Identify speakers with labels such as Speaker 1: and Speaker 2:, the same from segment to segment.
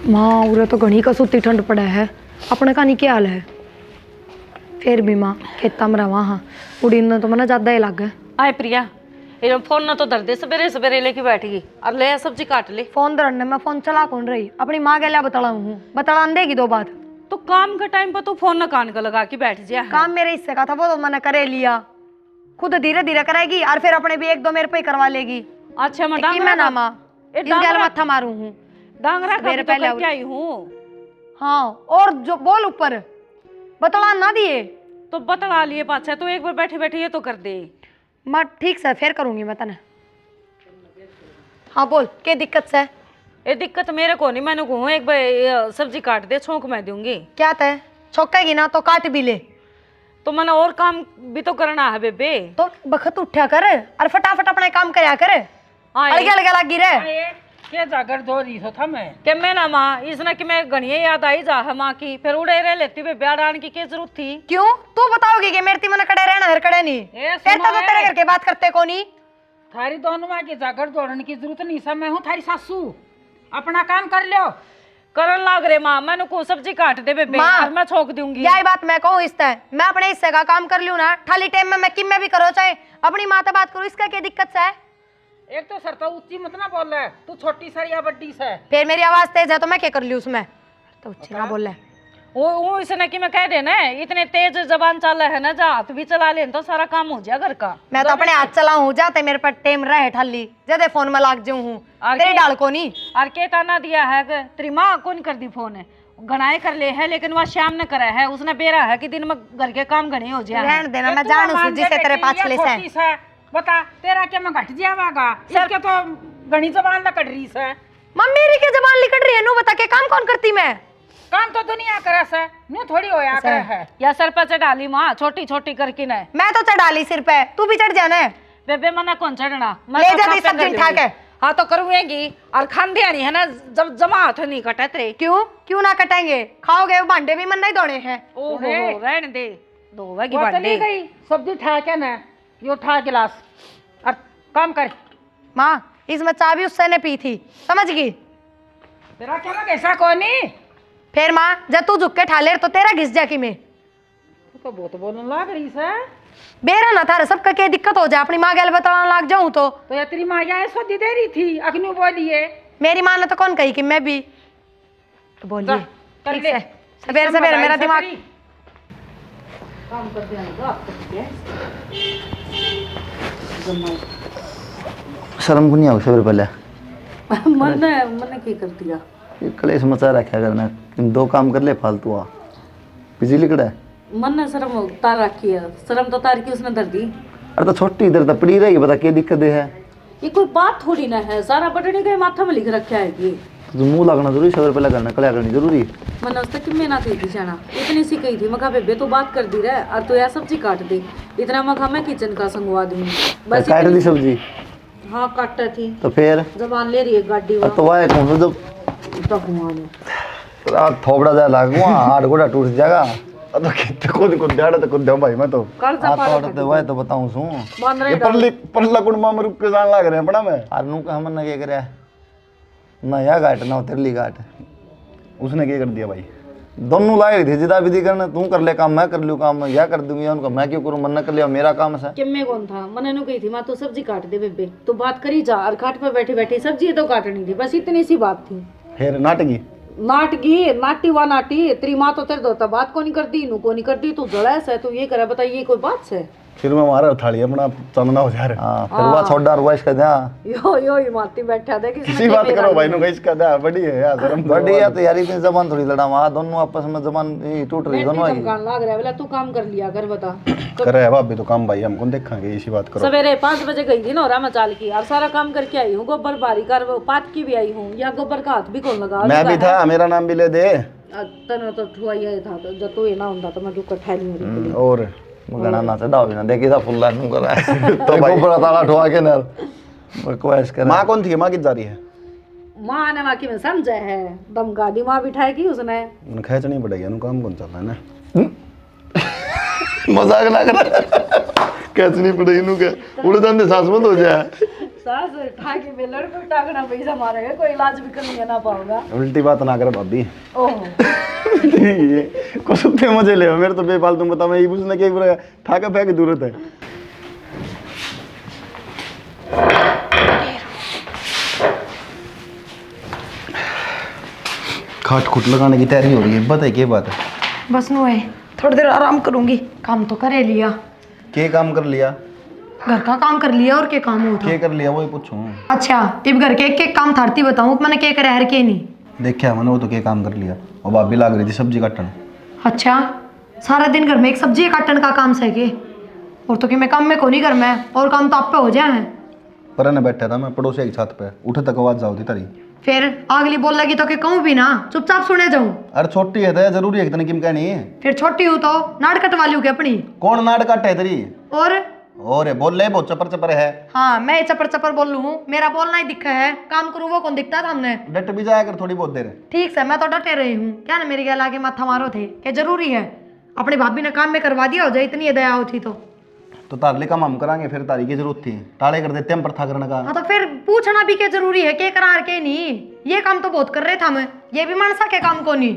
Speaker 1: माँ उरे तो घनी कसूती ठंड पड़ा है, अपने का नहीं क्या हाल है। फिर भी माँ खेता में रहा हाँ उड़ी ने तो मैंने ज्यादा ही लग गया।
Speaker 2: आए प्रिया, ये फोन ना तो दर्दे सवेरे सवेरे लेके बैठ गई और ले सब्जी काट ले।
Speaker 1: फोन धरने मैं फोन चला कौन रही, अपनी माँ के लिए बतला हूँ, बतला देगी दो बात।
Speaker 2: तो काम के टाइम पर तू फोन ना कान का लगा के बैठ जा।
Speaker 1: काम मेरे हिस्से का था वो तो मैंने करे लिया, खुद धीरे धीरे करेगी और फिर अपने भी एक दो मेरे पे ही करवा लेगी।
Speaker 2: अच्छा मैं
Speaker 1: मैं ना माँ इस गैल माथा मारू हूँ
Speaker 2: डांगरा का
Speaker 1: मेरे
Speaker 2: भी तो
Speaker 1: पहले
Speaker 2: करके आई हूँ।
Speaker 1: हाँ और जो बोल ऊपर बतला ना दिए
Speaker 2: तो बतला लिए पाछा तो एक बार बैठे बैठे ये तो कर दे।
Speaker 1: मैं ठीक से फिर करूंगी मैं तने। हाँ बोल क्या दिक्कत से।
Speaker 2: ये दिक्कत मेरे को नहीं, मैंने कहूँ एक बार सब्जी काट दे, छोंक मैं दूंगी।
Speaker 1: क्या तय छोकेगी ना तो काट भी ले।
Speaker 2: तो मैंने और काम भी तो करना है बेबे।
Speaker 1: तो बखत उठा कर और फटाफट अपने काम करया कर। अलगे अलगे लगी रहे
Speaker 3: क्या जाकर दो रही था मैं
Speaker 2: कि मैं ना माँ इसने कि मैं घनिया याद आई जा है माँ की, फिर उड़े रह लेती वे ब्याह डालने की क्या जरूरत थी।
Speaker 1: क्यों तू बताओगी कि मेरे मन कड़े रहना हर कड़े नहीं फिर तो तेरे घर के बात करते को नहीं।
Speaker 3: थारी दोनों माँ की जाकर दौड़ने की जरूरत नहीं सब, मैं हूँ थारी सासू, अपना काम कर लो।
Speaker 2: करन लाग रे माँ, मैंने को सब्जी काट दे बेबे और मैं छोक दूंगी।
Speaker 1: यही बात मैं कहूँ इस तरह मैं अपने हिस्से का काम कर लूँ ना, खाली टाइम में मैं किम में भी करो चाहे अपनी माँ से बात करूँ, इसका क्या दिक्कत है।
Speaker 3: एक तो सरता ऊंची मत ना बोल रहा है, तू छोटी सारी या बड्डी से
Speaker 1: फिर मेरी आवाज तेज है तो मैं क्या कर लूँ उसमें, तो ऊंची ना बोल रहा
Speaker 2: वो इसने कि मैं कह देना इतने तेज जबान चल है ना, जा हाथ भी चला ले तो सारा काम हो जाए घर का।
Speaker 1: मैं तो अपने हाथ चलाऊं जाते मेरे पर टेम रहे ठाली ज्यादा फोन में लाग जाऊं हूं तेरे डाल को नहीं।
Speaker 2: और के ताना दिया है कि तेरी माँ कौन कर दी फोन है घनाए कर ले है, लेकिन वह शाम ने करा है, उसने बेरा है कि दिन में घर के काम घने हो जाए।
Speaker 1: रहने देना मैं जानू सूजी से तेरे पाछले से
Speaker 3: बता तेरा क्या मैं घट जावागा इसके तो घनी जबान लकड़ रही है।
Speaker 1: मम्मी मेरी के जबान लिकट रही है नु बता के काम कौन करती मैं।
Speaker 3: काम तो दुनिया करे से नु थोड़ी होया करे है।
Speaker 2: या सर पर चढ़ा ली माँ छोटी छोटी करके न,
Speaker 1: मैं तो चढ़ा ली सिर पे तू भी चढ़ जाना।
Speaker 2: बेबे मना कौन चढ़ना
Speaker 1: ले जा दी सब दिन ठाक है।
Speaker 2: हाँ तो करूँगी और खानदे नहीं है ना, जब जमा हाथ नहीं कटे तेरे।
Speaker 1: क्यों क्यों ना कटेंगे, खाओगे भांडे भी मन नहीं धोने हैं।
Speaker 2: ओहो रहने दे धोवेगी
Speaker 3: वो तो
Speaker 2: भांडे।
Speaker 3: नहीं गई सब्जी ठा के ना यो ठा गिलास और काम कर।
Speaker 1: माँ इसमें चाय भी उससे ने पी थी समझ गई।
Speaker 3: तेरा क्या मैं कैसा कोनी
Speaker 1: फिर माँ जब तू झुक के ठा ले तो तेरा घिस जा कि मैं
Speaker 3: तू तो बहुत बोलने लग रही है।
Speaker 1: बेरा ना था सबका क्या दिक्कत हो जाए, अपनी माँ गैल बताना लाग जाऊं तो
Speaker 3: या तेरी माँ या ऐसा दे रही थी अग्नि बोलिए।
Speaker 1: मेरी माँ ने तो कौन कही कि मैं भी तो बोलिए ठीक है। सवेरे सवेरे मेरा दिमाग
Speaker 3: काम कर दिया
Speaker 4: शर्म को नहीं आओ सवेरे पहले
Speaker 2: मन की कर दिया
Speaker 4: ये कलेश मचा रखा करना, तुम दो काम कर ले फालतू आ बिजली कड़ा है।
Speaker 2: मन ने शर्म उतार रखी है, शर्म तो उतार की उसने धर दी।
Speaker 4: अरे तो छोटी इधर तो पड़ी रहेगी, बता क्या दिक्कत है।
Speaker 2: ये कोई बात थोड़ी ना है, सारा बटने के माथा में लिख रखा है ये।
Speaker 4: तो मुंह लगना जरूरी, सवेरे पहले करना कलिया करनी जरूरी।
Speaker 2: मैंने उससे कि मैं ना थी जाना इतनी सी कही थी, मखा बेबे तो बात कर दी रहा और तू यार सब्जी काट दे, इतना मखा मैं किचन का संगवा दूंगी बस।
Speaker 4: काट दी सब्जी
Speaker 2: हाँ काट थी
Speaker 4: तो फिर
Speaker 2: जबान ले रही है गाड़ी
Speaker 4: तो वह कौन सा जब थोपड़ा जाए लागू हाथ गोड़ा टूट जाएगा तो कितने खुद डाड़ा तो खुद भाई मैं तो वह तो बताऊं सू परला कुंड में रुक के जान लाग रहे हैं बड़ा मैं आरनू का हमने क्या करे ना या घाट ना तिरली घाट उसने क्या कर दिया भाई, दोनों ला रही थी जिदा विधि करना, तू कर ले काम मैं कर लूँ काम या कर दूंगी उनका, मैं क्यों करूँ, मन न कर लिया मेरा काम है।
Speaker 2: कि मैं कौन था, मैंने नु कही थी माँ तू सब्जी काट दे बेबे, तू बात करी जा और खाट पे बैठी बैठी सब्जी तो काटनी थी, बस इतनी सी बात थी।
Speaker 4: फिर नाटकी
Speaker 2: नाटी वा नाटी तेरी माँ तो तेरे दोता बात को नहीं करती नू को नहीं करती, तू जड़ा है तू ये करे बता ये कोई बात से।
Speaker 4: फिर मैं मारा थाली अपना चंदना हो जा रहा। हां फिर वो छोड़ रुआ इसका दे
Speaker 2: यो ही माती बैठा दे
Speaker 4: किसी बात करो भाई नु इसका दे बड़ी है यार शर्म बड़ी है तो यार इतनी जबान थोड़ी लड़ा वहां दोनों आपस में जबान टूट रही दोनों की
Speaker 2: कान लाग रहा है बोला तू काम कर लिया कर बता
Speaker 4: करे भाभी तो काम भाई हम कौन देखेंगे इसी बात करो।
Speaker 2: सवेरे 5 बजे गई थी नौरा मचाल की और सारा काम करके आई हूं, गोबर बारी कर पात की भी आई हूं, या गोबर का हाथ भी कौन लगा
Speaker 4: मैं भी था मेरा नाम भी ले दे
Speaker 2: तने तो ठुआई था तो जब तू ये ना ਹੁੰਦਾ तो मैं क्यों कठा ली
Speaker 4: और मगना ना चढ़ाओ ना देखी था फुल्ला नु करा तो भाई ऊपर ताला ठोआ के ना रिक्वेस्ट कर। मां कौन थी, मां किधर जा रही है।
Speaker 2: मां ने वाकई में समझा है दम गाड़ी मां बिठाएगी उसने
Speaker 4: उन खैच नहीं पड़ेगी उन काम कौन चल रहा है ना मजाक ना कर कैच नहीं पड़ेगी नु के उड़ जाने सांस मत हो जाए
Speaker 2: सास ठाकी में लड़को टाकना पैसा मारेगा, कोई इलाज भी करने ना पाओगा।
Speaker 4: उल्टी बात ना कर भाभी।
Speaker 2: ओहो
Speaker 4: ये कुछ उत्ते मजे ले मेरे तो बेफालतू बता, मैं ये पूछना कि पूरा ठाका फेंक जरूरत है। खाट खुट लगाने की तैयारी हो रही है, बताइए क्या बात है?
Speaker 1: बस नो है, थोड़ी देर आराम करूंगी। काम तो करे लिया,
Speaker 4: क्या काम कर लिया?
Speaker 1: घर का काम कर लिया और क्या काम होता।
Speaker 4: क्या कर लिया वही पूछूं।
Speaker 1: अच्छा तिब घर के एक काम थारती बताऊं मैंने क्या करे हर के नहीं।
Speaker 4: देखिया मैंने वो तो क्या काम कर लिया, और भाभी लाग रही थी सब्जी काटने।
Speaker 1: अच्छा सारा दिन घर में एक सब्जी काटने का काम सह के, और तो कि मैं काम में को नहीं घर में, और काम तो आप पे हो जाए।
Speaker 4: पर ने बैठा था मैं पड़ोसी की छत पे, उठे तक आवाज जाओ थी तारी।
Speaker 1: फिर अगली बोल लगी तो कि कहूँ भी ना, चुपचाप सुने जाऊं।
Speaker 4: अरे छोटी है तो जरूरी है कि तने किम कहनी है?
Speaker 1: फिर छोटी हूँ तो नाड़ कटवा लूँ क्या अपनी?
Speaker 4: कौन नाड़ काटे है तेरी?
Speaker 1: और
Speaker 4: बोल ले बहुत चपर चपर है।
Speaker 1: हाँ मैं चपर चपर बोल लूँ, मेरा बोलना ही दिखा है, काम करूँ वो कौन दिखता था हमने।
Speaker 4: डट भी जाया कर थोड़ी बहुत देर।
Speaker 1: ठीक है मैं तो डटे रही हूँ, क्या ना मेरी गल आगे माथा मारो थे, क्या जरूरी है अपनी भाभी ने काम में करवा दिया हो जाए, इतनी दया होती तो
Speaker 4: तारले काम हम करांगे, फिर तारी की जरूरत थी ताले कर देते हम पर था करने का।
Speaker 1: हाँ तो फिर पूछना भी क्या जरूरी है, क्या करा के नहीं, ये काम तो बहुत कर रहे थे हम, ये भी मनसा के काम को नहीं,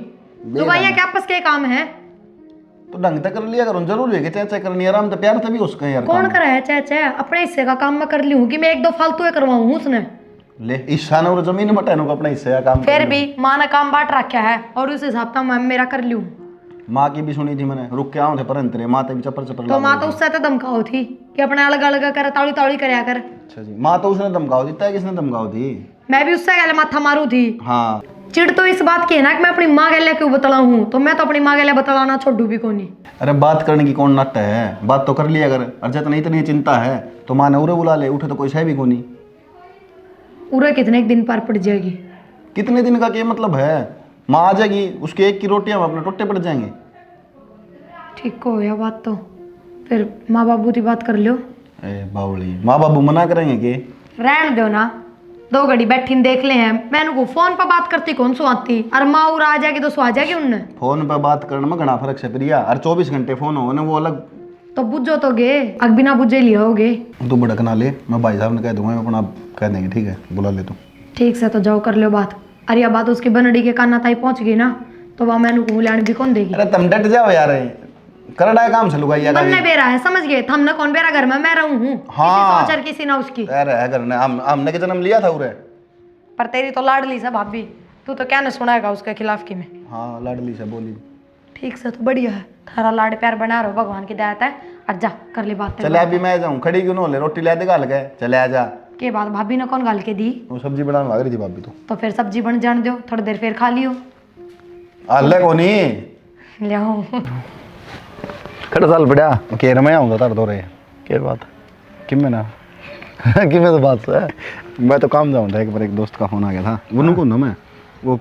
Speaker 1: दुबाइया के आपस के काम है।
Speaker 4: तो ढंग तक कर लिया करो, जरूरी है कि चाचा करनी आराम तो प्यार तभी उसका यार।
Speaker 1: कौन करा है चाचा, अपने हिस्से का काम मैं कर ली हूँ कि मैं एक दो फालतू करवाऊँ उसने।
Speaker 4: ले ईशा ने और जमीन बटाने को अपना हिस्से का काम
Speaker 1: फिर भी माँ ने काम बांट रखा है और उस हिसाब से मैं मेरा कर लूँ।
Speaker 4: माँ की भी सुनी थी मैंने, रुक के आऊँ थे पर अंतरे माँ भी चपर चपर
Speaker 1: तो माँ तो उससे तो धमकाओ थी कि अपने अलग अलग कर ताड़ी ताड़ी करया कर।
Speaker 4: अच्छा जी, माँ तो उसने धमकाओ दी, तय किसने धमकाओ दी?
Speaker 1: मैं भी उससे गले माथा मारू थी।
Speaker 4: हाँ
Speaker 1: चिड़ तो इस बात की है ना कि मैं अपनी माँ गले क्यों बतला हूँ, तो मैं तो अपनी माँ गले बतलाना छोड़ू भी कोनी।
Speaker 4: अरे बात करने की कौन नाटक है, बात तो कर लिया अगर अर्जत नहीं इतनी चिंता है तो माँ ने उरे बुला ले, उठे तो कोई है भी कोनी।
Speaker 1: पूरे कितने दिन पार पड़ जाएगी?
Speaker 4: कितने दिन का क्या मतलब है, माँ आ जाएगी उसके एक की रोटियां हम अपने टोटे पड़ जाएंगे।
Speaker 1: ठीक हो या बात तो फिर माँ बाबू की बात कर लो।
Speaker 4: ए बावली, माँ बाबू मना करेंगे के?
Speaker 1: रहने दो ना, 2 घड़ी बैठी देख ले हैं, मैंने को फोन पर बात करती कौन सो आती, और माँ उरा आ जाएगी तो सो आ जाएगी उनने।
Speaker 4: फोन पर बात करने में घना फर्क है प्रिया, और 24 घंटे फोन हो ना वो अलग।
Speaker 1: तो बुझो तो गे, अग बिना बुझे लिया होगे।
Speaker 4: तू भड़कना ले, मैं भाई साहब ने कह दूंगा, मैं अपना कह देंगे, ठीक है बुला ले तू।
Speaker 1: ठीक से तो जाओ कर लो बात। अरे ये बात उसकी बनड़ी के काना ताई पहुंच गई ना, तो वह मैंने को लाने भी कौन देगी।
Speaker 4: अरे तुम डट जाओ यार, करड़ा काम से लुगाइया
Speaker 1: बनने बेरा है, समझ गए, हमने कौन बेरा घर में मैं रहूं हूँ।
Speaker 4: हाँ।
Speaker 1: किसी किसी ना उसकी।
Speaker 4: अरे घर ने हमने के जन्म लिया था उरे।
Speaker 1: पर तेरी तो लाडली से भाभी, तू तो क्या न सुनाएगा उसके खिलाफ की में।
Speaker 4: हाँ लाडली से बोली।
Speaker 1: ठीक से तो बढ़िया है, थारा लाड प्यार बना रहो, भगवान की दया है। और जा कर ले बात।
Speaker 4: चले अभी मैं जाऊँ, खड़ी क्यों न हो ले, रोटी ले दे गाल के, चले आ जा।
Speaker 1: के बात भाभी ने कौन गाल के दी?
Speaker 4: वो सब्जी बनाने लग रही थी भाभी
Speaker 1: तो फिर सब्जी बन जान दो, थोड़ी देर फिर खा लियो।
Speaker 4: अल्ले को नहीं
Speaker 1: ले आओ।
Speaker 4: खड़ा साल बढ़िया केर में आऊँगा तार दो रहे के बात कि मैं ना कि मैं तो बात है, मैं तो काम जाऊँ था, एक बार एक दोस्त का फोन आ गया था, वो को ना मैं वो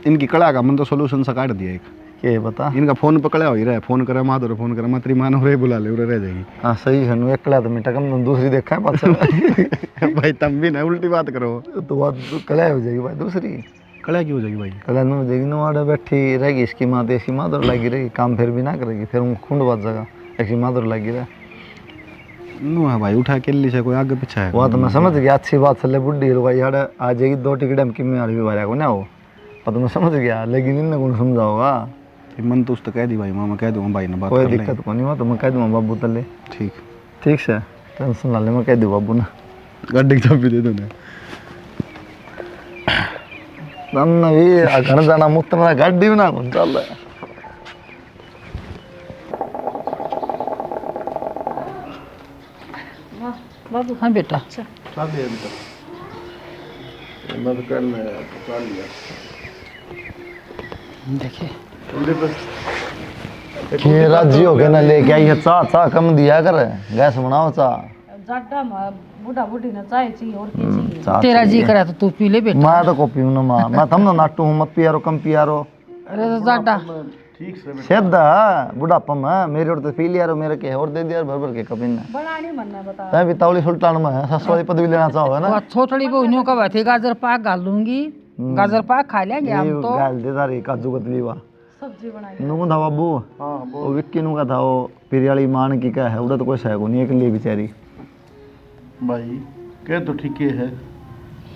Speaker 4: इनकी कड़ा का मन तो सोल्यूशन सा काट दिया एक। के बता, इनका फोन पकड़ा हो ही रहा है, फोन करे माँ तो फोन करे माँ, तेरी माँ ने बुला ले, उरे रह जाएगी। हाँ सही है, एक कड़ा तो मीठा कम, तुम दूसरी देखा है पास भाई तुम भी ना उल्टी बात करो, तो बात कड़ा हो जाएगी भाई, दूसरी कड़ा की हो जाएगी भाई, कड़ा में हो जाएगी ना, वहाँ बैठी रहेगी इसकी माँ, तो इसकी माँ तो लगी रहेगी, काम फिर भी ना करेगी, फिर उनको खुंड बात जगह ऐसी माँ तो लगी रहे नो है भाई, उठा के ली से कोई आगे पीछे है। वह तो मैं समझ गया, अच्छी बात चले बुढ़ी भाई यार आ जाएगी, 2 टिकट हम किमें भी भरा को ना हो, पर तो मैं समझ गया, लेकिन इन कौन समझाओगा, मन तो उसको कह दी भाई, मैं कह दूँगा भाई ने बात, कोई दिक्कत को नहीं हुआ तो मैं कह दूँगा बाबू तले, ठीक ठीक से टेंशन ना ले, मैं कह दूँ बाबू ना गाड़ी की चाबी दे दो ना भी घर जाना मुफ्त में, गाड़ी भी ना कौन चल रहा है।
Speaker 3: बाबू हाँ बेटा देखिए
Speaker 4: राजी हो गया ना, लेके आई है चा चा कम दिया कर, गैस बनाओ चा,
Speaker 2: जाटा बूढ़ा बूढ़ी ने चाय चाहिए और क्या चाहिए?
Speaker 3: तेरा जी करा तो तू पी ले बेटा।
Speaker 4: मैं तो को पीऊँ ना माँ, मैं थम ना नाटू हूँ, मत पियारो कम पियारो,
Speaker 3: अरे तो जाटा
Speaker 4: सीधा बुढ़ापा में मेरे और तो पी लिया, मेरे के और दे दिया भर भर के कभी ने
Speaker 2: बड़ा नहीं मनना बता।
Speaker 4: तै भी तावली सुल्तान में है, ससुराली पदवी लेना चाहो है ना।
Speaker 3: वो छोटड़ी बहनियों का बात है, गाजर पाक गाल दूंगी, गाजर पाक खा लेंगे हम तो।
Speaker 4: गाल दे तारी काजू कतली वा
Speaker 2: सब्जी बनाई
Speaker 4: नुको था बाबू, वो विक्की नु का था, वो पिरियाली मान की क्या है, उड़ा तो कोई सह को नहीं, एक लिए बेचारी भाई
Speaker 5: कह तो ठीक है,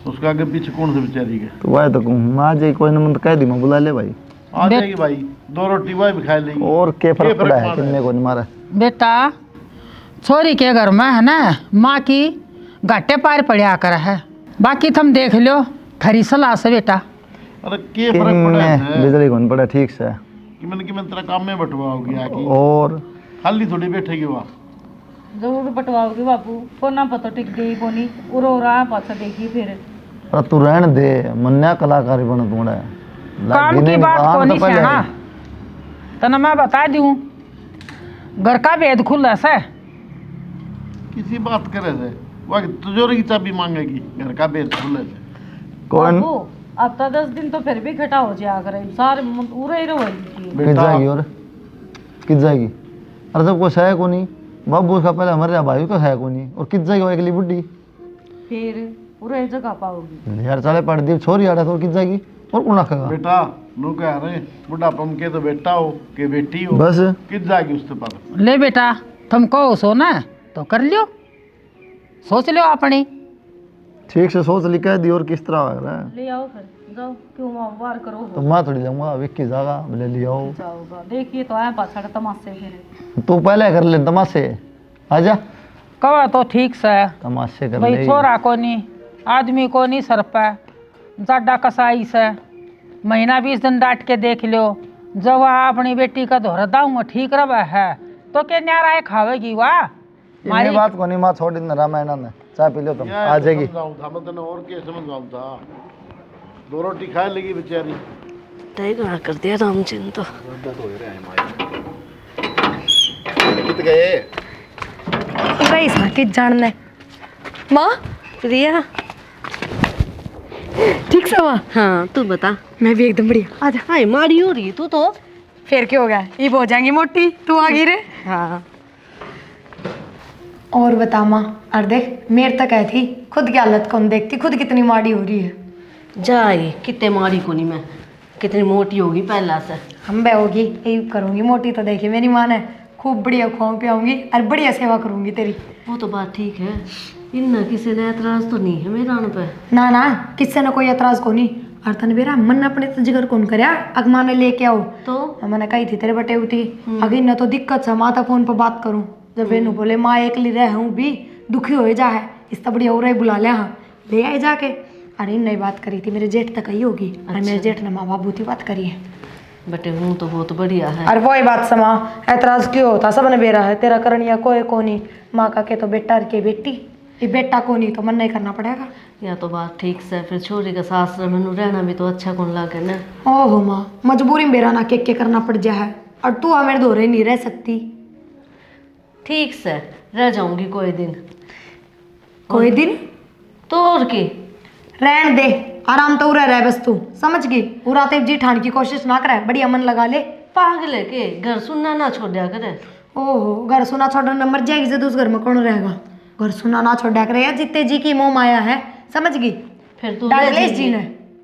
Speaker 5: उसका आगे पीछे कौन से बेचारी के?
Speaker 4: तो वह तो कहूँ माँ जी कोई न कह दी मैं बुला ले भाई,
Speaker 5: आ जाएगी भाई, 2 रोटी वह भी खा लेगी।
Speaker 4: और के फर्क पड़ा है
Speaker 5: मार
Speaker 4: किन्ने को नहीं मारा।
Speaker 3: बेटा छोरी के घर में है ना माँ की घाटे पार पड़ा कर है, बाकी तुम देख लो खरी सलाह से बेटा।
Speaker 5: अरे के फर्क पड़ा है?
Speaker 4: बिजली कौन पड़ा ठीक से
Speaker 5: कि मैंने तेरा काम में बटवाओगी आके,
Speaker 4: और
Speaker 5: खाली थोड़ी बैठेगी वहाँ।
Speaker 2: जरूर बटवाओगी बापू, को ना पता टिक गई कोनी उरो रहा पाछा देखी फिर।
Speaker 4: अरे तू रहन दे, मन्या कलाकारी बन तूड़ा
Speaker 3: काम की बात को नहीं सेना तना मैं बता दूं, घर का भेद खुला से
Speaker 5: किसी बात करे से वह तिजोरी की चाबी मांगेगी, घर का भेद खुले से।
Speaker 4: कौन
Speaker 2: बापू अब तो 10 दिन तो फिर भी खटा हो जाया करे, सारे उरे ही रहेगी।
Speaker 4: किस
Speaker 5: बेटा
Speaker 4: जाएगी और किस जाएगी? अरे जब कुछ है को नहीं, बाबू का पहले हमारे भाई का है को नहीं, और किस जाएगी वो अगली बुढ़ी?
Speaker 2: फिर उरे जगह पाओगी
Speaker 4: यार चले पड़ दी छोरी आ रहा तो किस जाएगी और कौन रखेगा?
Speaker 5: बेटा नु कह रहे बुढ़ापा में के तो बेटा हो के बेटी हो,
Speaker 4: बस
Speaker 5: किस जाएगी उसके पास?
Speaker 3: ले बेटा तुम कहो सोना तो कर लियो, सोच लो अपनी।
Speaker 4: ठीक से सोच ली कह दी और किस तरह आ रहा है?
Speaker 2: ले आओ फिर, जाओ क्यों वार करो
Speaker 4: तो मैं थोड़ी जाऊंगा विक्की जागा बोले ले आओ,
Speaker 2: जाओगा, देखिए तो आया पाछड़ तमाशे फिर।
Speaker 4: तू पहले कर ले तमाशे, आजा
Speaker 3: कवा तो ठीक से
Speaker 4: तमाशे कर
Speaker 3: भाई,
Speaker 4: ले।
Speaker 3: छोरा को नहीं आदमी को नहीं सर पे जाडा कसाई से महीना 20 दिन डांट के देख लो, जब वह अपनी बेटी का धोरा दाऊंगा ठीक रहा है तो क्या न्यारा खावेगी वाह।
Speaker 4: ये बात को नहीं माँ छोड़ दी रामायण में, चाय पी लो तुम आ जाएगी।
Speaker 5: समझाऊं था मैं तेने, और क्या समझाऊं था? 2 रोटी खा लेगी बेचारी।
Speaker 1: तय कहाँ कर दिया रामचंद्र तो।
Speaker 4: कित गए?
Speaker 1: भाई इसका किस जानना माँ प्रिया ठीक से माँ?
Speaker 6: हाँ तू बता।
Speaker 1: मैं भी एकदम बढ़िया। आजा।
Speaker 6: हाय मारी हो रही तू तो।
Speaker 1: फिर क्या हो गया, ये हो जाएंगी मोटी, तू आ गई रे।
Speaker 6: हाँ
Speaker 1: और बता माँ, और देख मेरे तक आई थी, खुद की हालत कौन देखती, खुद कितनी माड़ी हो रही है।
Speaker 6: जाए कितने मारी को नहीं मैं, कितनी मोटी होगी पहला से।
Speaker 1: हम बे होगी यही करूँगी, मोटी तो देखी मेरी माँ ने, खूब बढ़िया खुआऊँ पियाऊँगी और बढ़िया सेवा करूँगी तेरी।
Speaker 6: वो तो बात ठीक है, इन्ना किसी ने एतराज तो नहीं है मेरा उन पे।
Speaker 1: ना ना किससे ना कोई एतराज को नहीं, और तन बेरा मन अपने तो जिगर कौन करे अगमा ने लेके आओ
Speaker 6: तो
Speaker 1: मैंने कही थी तेरे बटे उठी अगर न तो दिक्कत से माता फोन पर बात करूं, जब वेनू बोले माँ एकली रह हूँ भी दुखी हो जा है, इस तब बढ़िया और बुला लिया हाँ ले आए जाके। अरे नई बात करी थी मेरे जेठ तक ही होगी, और मेरे जेठ ने माँ बाबू की बात करी है।
Speaker 6: बटे हूँ तो बहुत बढ़िया है।
Speaker 1: और वही बात समा एतराज क्यों होता, सब ने बेरा है तेरा करनिया कोई को नहीं, माँ का के तो बेटा के बेटी, ये बेटा को नहीं तो मन नहीं करना पड़ेगा।
Speaker 6: या तो बात ठीक से, फिर छोरी का सास मैनू रहना भी तो अच्छा कौन लगे ना।
Speaker 1: ओहो माँ मजबूरी में बेरा ना के करना पड़ जा है, और तू मेरे दोरे नहीं रह सकती।
Speaker 6: ठीक से रह जाऊंगी कोई दिन।
Speaker 1: कोई दिन
Speaker 6: तो और की
Speaker 1: रहन दे, आराम तो उरा रह बस तू समझ गई, उरा तेज जी ठान की कोशिश ना करे, बढ़िया मन लगा ले।
Speaker 6: पागल है के घर सुनना ना छोड़ करे।
Speaker 1: ओहो घर सुना छोड़ने नंबर जाएगी जब उस घर में कौन रहेगा, घर सुना ना छोड़ा करे यार, जितने जी की मोह माया है समझ गई।
Speaker 6: फिर तू
Speaker 1: डालेश जी ने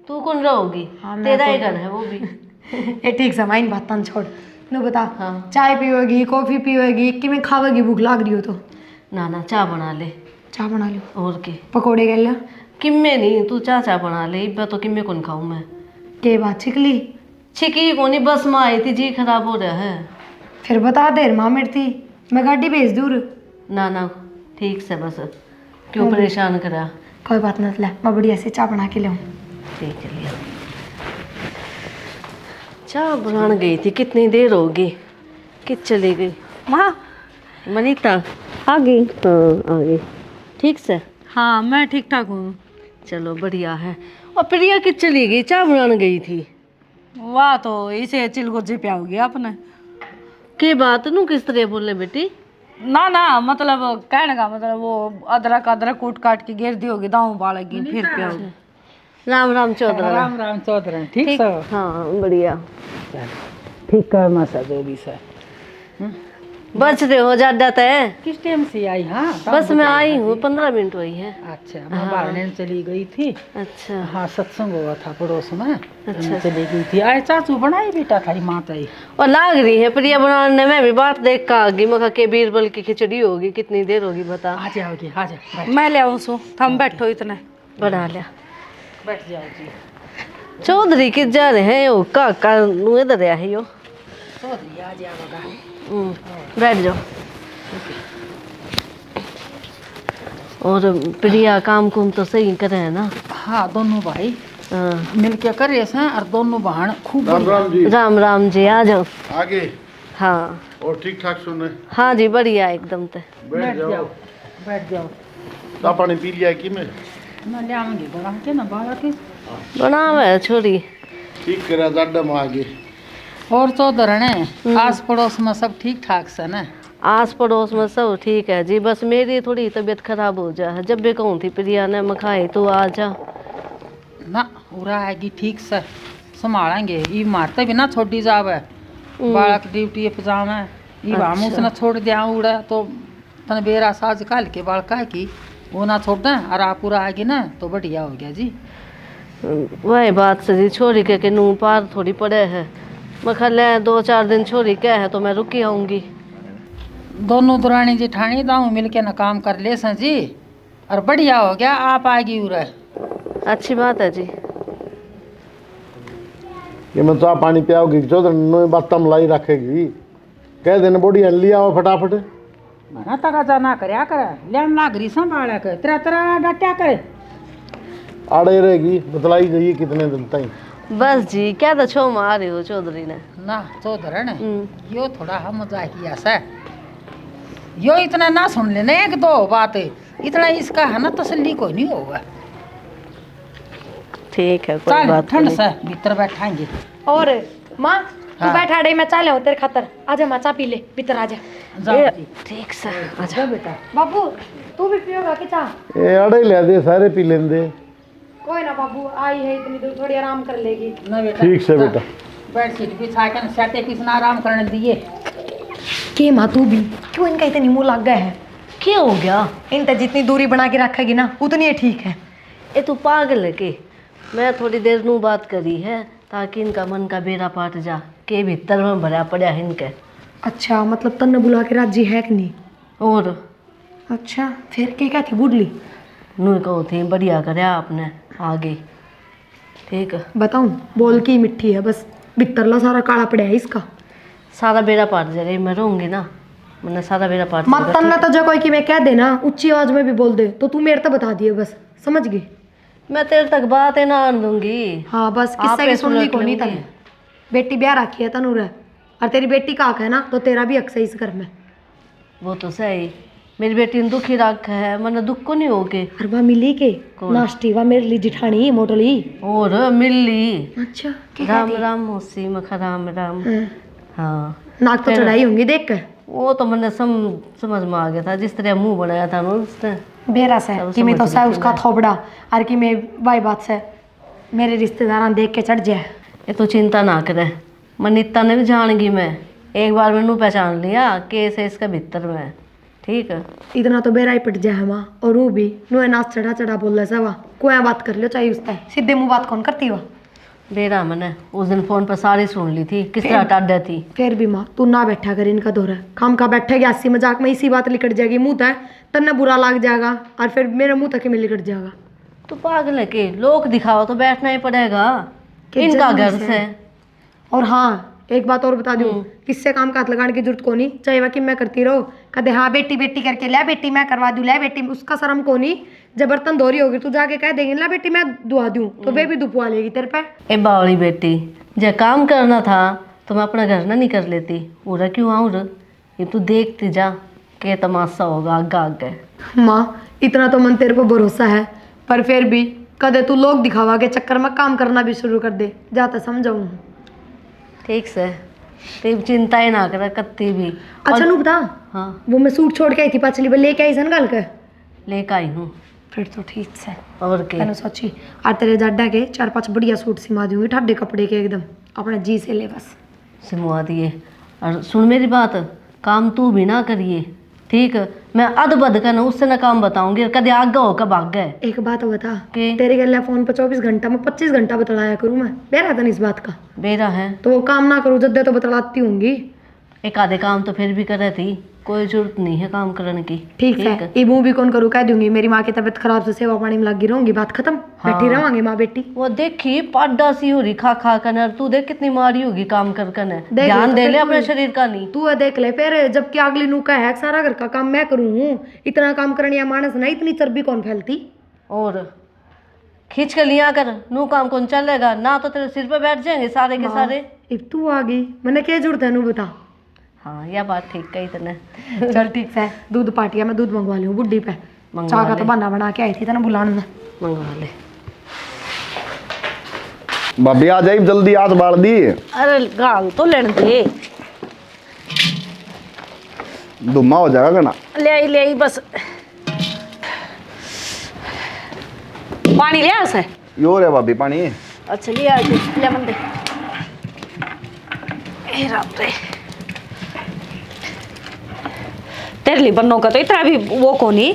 Speaker 6: तू कौन रहोगी?
Speaker 1: हाँ, मैं
Speaker 6: तेरा
Speaker 1: तो-
Speaker 6: ही घर है वो भी।
Speaker 1: ये ठीक समाइन बात तन छोड़, नु बता
Speaker 6: हाँ।
Speaker 1: चाय पियोगी कॉफी पियोगी कि मैं खावेगी, भूख लाग रही हो तो
Speaker 6: ना ना चाय बना ले।
Speaker 1: चाय बना लो,
Speaker 6: और के
Speaker 1: पकोड़े गल ला
Speaker 6: किम्मे नहीं, तू चाचा बना ले, इब्बा तो किम्मे कौन खाऊं मैं।
Speaker 1: के बात छिकली
Speaker 6: छिकी कोनी बस में आई थी, जी खराब हो रहा है।
Speaker 1: फिर बता देर माँ मेरी थी, मैं गाड़ी भेज दूर।
Speaker 6: ना ना ठीक से बस क्यों परेशान करा।
Speaker 1: कोई बात ना, ला मैं बढ़िया से चाय बना के लाऊं।
Speaker 6: ठीक है लिया। चाय बनाने गई थी, कितनी देर होगी, कित चली गई।
Speaker 2: माँ
Speaker 6: मनीता आ गई? हाँ आ गई। ठीक से?
Speaker 2: हाँ मैं ठीक ठाक हूँ।
Speaker 6: चलो बढ़िया है। और प्रिया कित चली गई, चाय बनाने गई थी?
Speaker 2: वाह तो इसे चिलगोजी पे आओगी आपने।
Speaker 6: के बात नू किस तरह बोले बेटी?
Speaker 2: ना ना मतलब कहने का मतलब वो अदरक कूट काट के गिर दी होगी, दाऊ बालेगी फिर पे आओगी।
Speaker 6: राम राम चौधरी।
Speaker 3: राम राम चौधरी ठीक से?
Speaker 6: हाँ बढ़िया।
Speaker 3: ठीक है मासा देवी से।
Speaker 6: बच रहे हो ज्यादा तय।
Speaker 3: किस टाइम से आई? हाँ
Speaker 6: बस मैं आई हूँ, 15 मिनट हुई है।
Speaker 3: अच्छा, मैं बाहर चली गई थी।
Speaker 6: अच्छा
Speaker 3: हाँ, सत्संग हुआ था पड़ोस में।
Speaker 6: अच्छा।
Speaker 3: मैं चली गई थी। आए चाचू बनाई बेटा थारी माता ही।
Speaker 6: और लाग रही है प्रिया बनाने में भी बात देख का आगी मखा के बीरबल की खिचड़ी होगी, कितनी देर होगी बता।
Speaker 3: आ जाओगी, आ जाओ,
Speaker 2: मैं ले आऊँ सो, हम बैठो इतने।
Speaker 6: बना लिया।
Speaker 3: बैठ जाओगी।
Speaker 6: चौधरी किस जा रहे हैं यो का इधर है यो।
Speaker 3: चौधरी आ जाओगा।
Speaker 6: बैठ जाओ। और प्रिया काम कुम तो सही करे है ना?
Speaker 3: हाँ, दोनों भाई
Speaker 6: हाँ।
Speaker 3: मिलके कर रहे हैं और दोनों बहन खूब
Speaker 5: राम राम जी।
Speaker 6: राम राम जी, आ जाओ।
Speaker 5: आगे
Speaker 6: हाँ
Speaker 5: और ठीक ठाक सुन रहे?
Speaker 6: हाँ जी, बढ़िया एकदम ते।
Speaker 5: बैठ जाओ।
Speaker 3: बैठ जाओ।
Speaker 5: चा पानी पी लिया कि मैं
Speaker 3: ले आऊंगी बना के ना बाबा की।
Speaker 6: बनावे है छोरी।
Speaker 5: ठीक करा जाडा में आगे।
Speaker 3: और तो धरने आस पड़ोस में सब ठीक ठाक से ना?
Speaker 6: आस पड़ोस में सब ठीक है जी, बस मेरी थोड़ी तबीयत खराब हो जा है। जब भी कहूँ थी प्रिया ने मखाई तो आ जा
Speaker 3: ना, पूरा आएगी ठीक से संभालेंगे। ये मारते भी ना छोड़ी जावे बालक ड्यूटी पे जावे। ये हम उसने छोड़ दिया उड़ा तो तन बेरा साज काल के बालका की वो ना छोड़ दें और आप पूरा आएगी ना तो बढ़िया हो गया जी।
Speaker 6: वही बात से जी, छोरी के नू पार थोड़ी पड़े है। मखा ले 2-4 दिन छोरी क्या है तो मैं रुकी आऊँगी।
Speaker 3: दोनों दुरानी जेठानी दाऊ मिल के ना काम कर ले सा जी और बढ़िया हो गया। आप आएगी उरा।
Speaker 6: अच्छी बात है जी।
Speaker 5: ये मैं चा पानी पियाओगी चौधरी नो बात लाई रखेगी। कह देना बढ़िया लिया आओ फटाफट।
Speaker 3: मना तका जाना करया करे लेन नागरी संभाला कर तेरा तेरा डट्या करे।
Speaker 5: आड़े रहेगी बतलाई गई कितने दिन तक।
Speaker 6: बस जी, क्या तो छो मार रही हो चौधरी ने।
Speaker 3: ना तो धरण यो थोड़ा हम मजाकिया सा यो इतना ना सुन लेने एक दो बात इतना इसका है ना तसल्ली कोई नहीं होगा।
Speaker 6: ठीक है, कोई
Speaker 3: चल
Speaker 6: बात
Speaker 3: ठंड
Speaker 6: नहीं।
Speaker 3: से भीतर बैठाएंगे।
Speaker 1: और माँ तू
Speaker 3: हाँ।
Speaker 1: बैठा डे, मैं चाले हो तेरे खातर। आजा माँ, चा पी ले, भीतर आजा।
Speaker 3: जाओ जी।
Speaker 6: ठीक से
Speaker 3: आजा बेटा।
Speaker 1: बाबू तू भी पियोगा कि चाह?
Speaker 5: ये आड़े ले दे सारे पी लेंदे।
Speaker 1: कोई ना बाबू, आई है इतनी दूर, थोड़ी आराम कर लेगी।
Speaker 3: ना बेटा
Speaker 5: ठीक से बेटा।
Speaker 3: बेडशीट बिछा के सेटे किसना आराम करने दिए।
Speaker 1: के माँ तू भी क्यों इनका इतनी मुंह लग गया है?
Speaker 6: क्या हो गया?
Speaker 1: इनसे जितनी दूरी बना के रखेगी ना उतनी ये ठीक है।
Speaker 6: ये तू पागल है के? मैं थोड़ी देर नू बात करी है ताकि इनका मन का बेड़ा पाट जा के भीतर में भरा पड़ा है इनके।
Speaker 1: अच्छा, मतलब तन्ने बुला के राजी है कि नहीं?
Speaker 6: और
Speaker 1: अच्छा, फिर के क्या थी बुढ़ली?
Speaker 6: नू कहो थी बढ़िया करे आपने आगे। ठीक है,
Speaker 1: बताऊं, बोल की मिट्टी है, बस भीतरला सारा काला पड़ा है इसका।
Speaker 6: सारा बेड़ा पाट जाएगा। मैं रहूँगी ना, मैंने सारा बेड़ा पाट
Speaker 1: मत
Speaker 6: जाएगा।
Speaker 1: तन्ना तो जो कोई कि मैं कह देना ऊंची आवाज में भी बोल दे तो तू मेरे तक बता दिए, बस समझ गई?
Speaker 6: मैं तेरे तक बात है ना आन दूंगी।
Speaker 1: हाँ बस,
Speaker 6: आप
Speaker 1: किससे की
Speaker 6: ऐसे
Speaker 1: सुननी
Speaker 6: रख
Speaker 1: को नहीं
Speaker 6: लेंगे।
Speaker 1: तने। बेटी ब्याह रखी है तनूर है, और तेरी बेटी का हक है ना, तो तेरा भी हक सही इस घर में।
Speaker 6: वो तो सही, मेरी बेटी ने दुखी रखा है, मैंने दुख को नहीं होके।
Speaker 1: और वह मिली के नाश्ती, वह मेरे लिए जिठानी मोटली।
Speaker 6: और मिली।
Speaker 1: अच्छा,
Speaker 6: राम राम मौसी मखा राम राम। हाँ,
Speaker 1: नाक तो चढ़ाई होंगी देख कर।
Speaker 6: वो तो मैंने समझ में आ गया था, जिस तरह मुंह बनाया था ना उसने।
Speaker 1: बेरा से
Speaker 6: सब
Speaker 1: कि मैं तो
Speaker 6: समझ
Speaker 1: सा
Speaker 6: गई
Speaker 1: उसका थोबड़ा, और कि मैं वाई बात से मेरे रिश्तेदार देख के चढ़ जाए।
Speaker 6: ये तो चिंता ना करे, मनीता ने भी जान गई। मैं एक बार मैंने पहचान लिया केस है इसका भीतर में। ठीक है,
Speaker 1: इतना तो बेरा ही पिट जाए माँ। और वो भी नुए नाच चढ़ा चढ़ा बोल रहा वा, कोई बात कर लो चाहिए उसका, सीधे मुंह बात कौन करती हुआ।
Speaker 6: बेरा मैंने उस दिन फोन पर सारी सुन ली थी, किस तरह टाड्या थी।
Speaker 1: फिर भी माँ तू ना बैठा कर इनका दौरा, काम का बैठेगी हंसी मजाक में इसी बात लिकट जाएगी मुंह तक, तन्ने बुरा लग जाएगा और फिर मेरे मुंह तक में लिकट जाएगा।
Speaker 6: तो पागल है के, लोग दिखाओ तो बैठना ही पड़ेगा इनका घर से।
Speaker 1: और हाँ, एक बात और बता दूं, किससे काम का हाथ लगाने की जरूरत को नहीं चाहे वह कि मैं करती रहो। कहते हाँ बेटी बेटी करके, ले बेटी मैं करवा दूं, ले बेटी, उसका शर्म को नहीं। जब बर्तन धो रही होगी तू जाके कह देगी ला बेटी मैं धुआ दूं, तो बेबी दुपवा लेगी तेरे पे।
Speaker 6: ए बावली बेटी, जब काम करना था तो मैं अपना घर ना नहीं कर लेती। उरा क्यों आऊँ रे? ये तू देखती जा के तमाशा होगा आगे आगे।
Speaker 1: माँ इतना तो मन तेरे पर भरोसा है, पर फिर भी कदे तू लोग दिखावा के चक्कर में काम करना भी शुरू कर दे, जाता समझाऊँ।
Speaker 6: ठीक से, तेरी चिंता ही ना करे कत्ती भी।
Speaker 1: अच्छा नू बता,
Speaker 6: हाँ,
Speaker 1: वो मैं सूट छोड़ के आई थी पाचली पर, लेके आई सन गल के?
Speaker 6: लेकर आई हूँ।
Speaker 1: फिर तो ठीक से।
Speaker 6: और के
Speaker 1: मैंने सोची और तेरे जाडा के 4-5 बढ़िया सूट सिमा दूंगी, ठंडे कपड़े के एकदम, अपने जी से ले बस।
Speaker 6: सिमवा दिए। और सुन मेरी बात, काम तू भी ना करिए, ठीक। मैं अध बद का ना उससे ना काम बताऊंगी, कदे आगे हो कब आगे।
Speaker 1: एक बात बता
Speaker 6: के?
Speaker 1: तेरे गले फोन पर 24 घंटा में 25 घंटा बतलाया करूँ मैं, बेरा था इस बात का।
Speaker 6: बेरा है
Speaker 1: तो वो काम ना करूँ जद्दे तो बतलाती होंगी।
Speaker 6: एक आधे काम तो फिर भी करे थी, कोई जरूरत नहीं है काम करने की।
Speaker 1: ठीक है, ये मुंह भी कौन करूँ, कह दूंगी मेरी माँ की तबीयत खराब से सेवा पानी में लगी रहूंगी, बात खत्म। बैठी रहोगे माँ बेटी।
Speaker 6: वो देखी पाडा सी हो रही खा खा कर, तू देख कितनी मारी होगी काम कर कर।
Speaker 1: देख
Speaker 6: ध्यान
Speaker 1: ले
Speaker 6: दे
Speaker 1: तो
Speaker 6: ले
Speaker 1: फिर
Speaker 6: अपने
Speaker 1: तू-
Speaker 6: शरीर का नहीं।
Speaker 1: तू देख ले फिर, जबकि अगली नू का है सारा घर का काम मैं करूँ हूँ, इतना काम करने मानस ना, इतनी चर्बी कौन फैलती।
Speaker 6: और खींच के लिया कर, नू काम कौन चलेगा ना, तो तेरे सिर पे बैठ जाएंगे सारे के सारे।
Speaker 1: अब तू आ गई, मैंने क्या जरूरत है नू बता।
Speaker 6: हाँ यह बात ठीक कही तने।
Speaker 1: चल ठीक है, दूध पाटिया मैं दूध मंगवा लूँ बुड्ढी पे।
Speaker 6: मंगवा
Speaker 1: चाह का
Speaker 6: ले।
Speaker 1: तो बहाना बना के आई थी ना बुलाने में।
Speaker 6: मंगवा ले।
Speaker 4: भाभी आ जाइए जल्दी, आज बाढ़ दी।
Speaker 2: अरे गाल तो लेने दे,
Speaker 4: धुम्मा हो जाएगा ना।
Speaker 2: ले आई बस। पानी ले से।
Speaker 4: यो रे भाभी पानी।
Speaker 2: अच्छा ले आ ले मन दे। ए राम रे, तेरे लिए बनों का तो इतना भी वो को नहीं।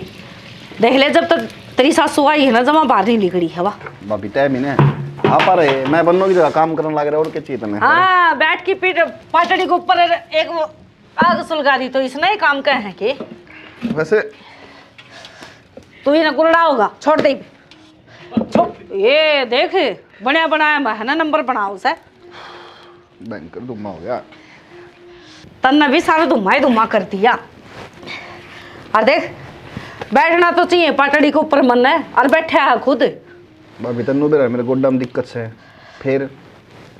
Speaker 2: देख ले जब तक तेरी सासू आई है ना, जमा बाहर नहीं निकली है वाह।
Speaker 4: भाभी तय भी ने आ पा रहे, मैं बनने की जगह काम करने लग रहा और क्या चाहिए तुम्हें।
Speaker 2: हाँ बैठ की पीठ पाटड़ी के ऊपर एक वो आग सुलगा दी, तो इसने ही काम कहे हैं कि
Speaker 4: वैसे
Speaker 2: तू ही ना कुलड़ा होगा, छोड़ दे। छोड़, ये देख बढ़िया बनाया है ना, नंबर बनाओ उसे।
Speaker 4: भयंकर धुम्मा हो गया।
Speaker 2: तन्ने भी सारा धुम्मा ही धुम्मा कर दिया। और देख बैठना तो चाहिए पाटड़ी के ऊपर मन है, और बैठा है खुद।
Speaker 4: भाभी तन्नू भी रहा, मेरे गोड्डा में दिक्कत से फिर।